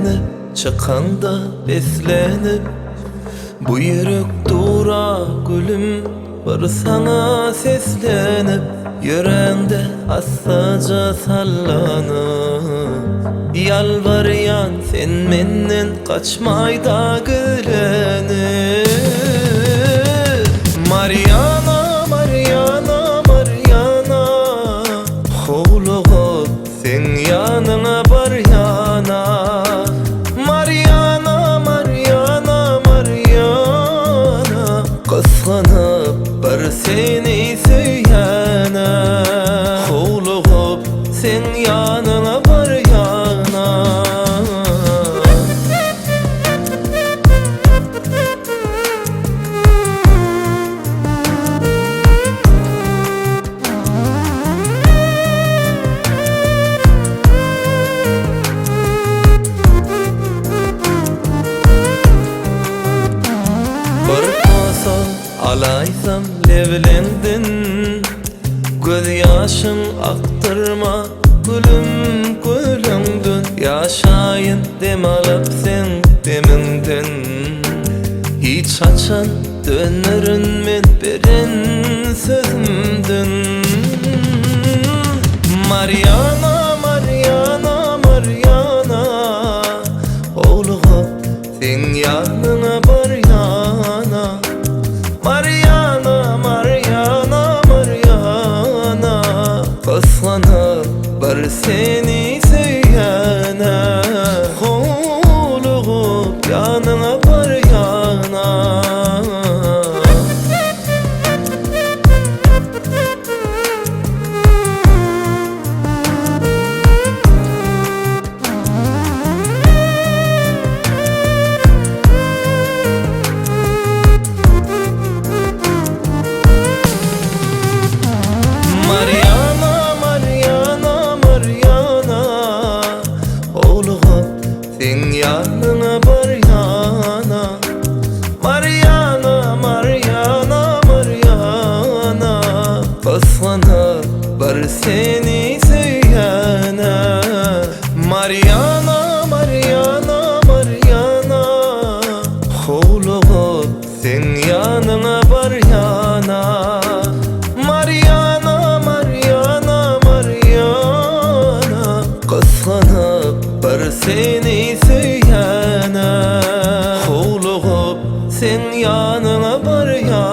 seslenip, çıkanda beslenip, bu yürek dura gülüm bir sana seslenip, yüreğinde asaca sallanıp, yalvaryan sen menden kaçmayda gülenip. Mariana, Mariana, Mariana, huluğup sen yanına bar yana. Mariana, Mariana, Mariana, kıskanıp bar seni söyyene. Huluğup sen yanına bar yana. Alaysam levlendin, göz yaşın aktırma gülüm gülündün. Yaşayın dem alıp sen deminden, hiç açan dönerin men beren sözümdün. Mariana, Mariana, Mariana, oğluğum sen yanına bar yana. Mariana, Mariana, Mariana, kıskanıp bar seni söyyene. Huluğup yanına bar yana. Mariana, Mariana, Mariana, oğluğum sen yanına bar yana. Mariana, Mariana, Mariana, kıskanıp bar seni söyyene. Mariana, Mariana, Mariana, oğluğum sen yanına bar yana. Mariana, Mariana, Mariana, kıskanıp bar seni söyyene. Huluğup sen yanına bar yana.